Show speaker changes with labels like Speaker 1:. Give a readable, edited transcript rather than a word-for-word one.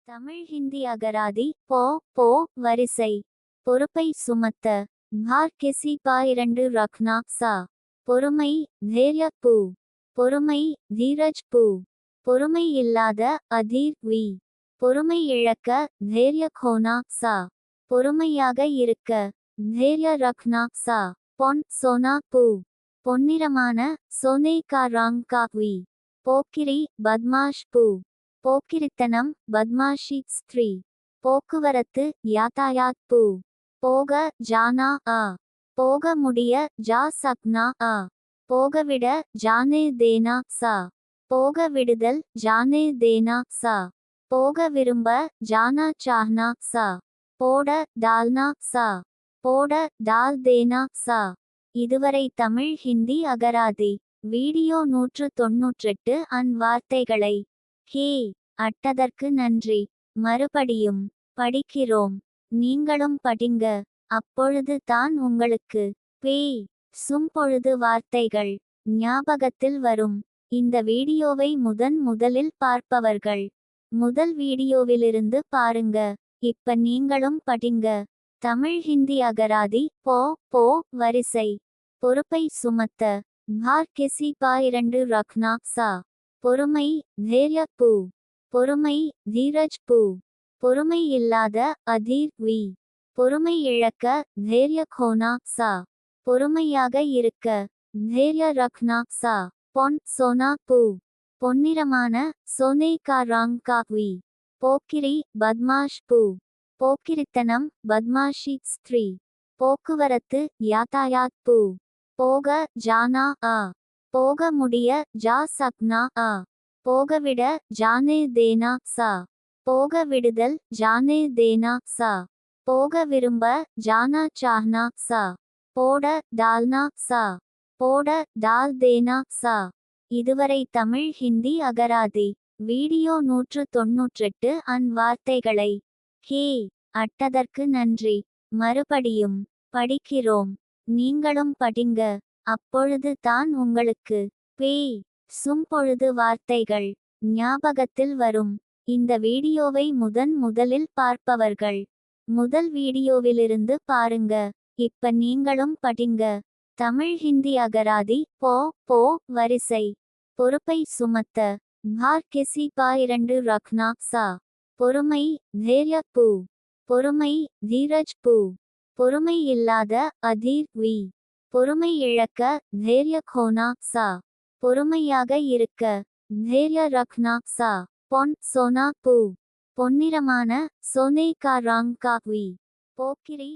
Speaker 1: தமிழ் ஹிந்தி அகராதி போ போ வரிசை பொறுப்பை சுமத்த பார் கிசி பா 2 ரக்னா சா பொறுமை தைர்ய பூ பொறுமை தீரஜ் பூ பொறுமை இல்லாத அதீர் வி பொறுமை இழக்க தைர்ய கோனா சா பொறுமையாக இருக்க தைர்ய ரக்னா சா பொன் சோனா பூ பொன்னிறமான சோனே கா ரங் கா வி போக்கிரி பத்மாஷ் பூ போக்கிரித்தனம் பத்மாஷி ஸ்திரீ போக்குவரத்து யாத்தாயாத் பூ போக ஜானா ஆ போக முடிய ஜா சக்னா ஆ போகவிட ஜானே தேனா சா போக விடுதல் ஜானே தேனா சா போக விரும்ப ஜானா சாஹ்னா சா போட டால்னா சா போட டால் தேனா சா. இதுவரை தமிழ் ஹிந்தி அகராதி வீடியோ 198 வார்த்தைகளை ஹே அட்டதற்கு நன்றி. மறுபடியும் படிக்கிறோம். நீங்களும் படிங்க. அப்பொழுது தான் உங்களுக்கு பேய் சும்பொழுது வார்த்தைகள் ஞாபகத்தில் வரும். இந்த வீடியோவை முதலில் பார்ப்பவர்கள் முதல் வீடியோவிலிருந்து பாருங்க. இப்ப நீங்களும் படிங்க. தமிழ் ஹிந்தி அகராதி போ போ வரிசை பொறுப்பை சுமத்த பார் கிசி பா 2 ரக்னா சா பொறுமை தைர்ய பூ பொறுமை தீரஜ் பூ பொறுமை இல்லாத அதீர் வி பொறுமை இழக்க தைர்ய கோனா சா பொறுமையாக இருக்க தைர்ய ரக்னா சா பொன் சோனா பூ பொன்னிறமான சோனே கா ரங் கா வி போக்கிரி பத்மாஷ் பூ போக்கிரித்தனம் பத்மாஷி ஸ்திரீ போக்குவரத்து யாத்தாயாத் பூ போக ஜானா ஆ போக முடிய ஜா சக்னா ஆ போகவிட ஜானே தேனா சா போக விடுதல் ஜானே தேனா சா போக விரும்ப ஜானா சாஹ்னா சா போட டால்னா சா போட டால் தேனா சா. இதுவரை தமிழ் ஹிந்தி அகராதி வீடியோ 198 வார்த்தைகளை ஹே அட்டதற்கு நன்றி. மறுபடியும் படிக்கிறோம். நீங்களும் படிங்க. அப்பொழுது தான் உங்களுக்கு பேய் சும்பொழுது வார்த்தைகள் ஞாபகத்தில் வரும். இந்த வீடியோவை முதலில் பார்ப்பவர்கள் முதல் வீடியோவிலிருந்து பாருங்க. இப்ப நீங்களும் படிங்க. தமிழ் ஹிந்தி அகராதி போ போ வரிசை பொறுப்பை சுமத்த பார் கிசி பா 2 ரக்னா சா பொறுமை தைர்ய பூ பொறுமை தீரஜ் பூ பொறுமை இல்லாத அதீர் வி பொறுமை இழக்க தைர்ய கோனா சா பொறுமையாக இருக்க தைர்ய ரக்னா சா பொன் சோனா பூ பொன்னிறமான சோனே கா ரங் கா வி போக்கிரி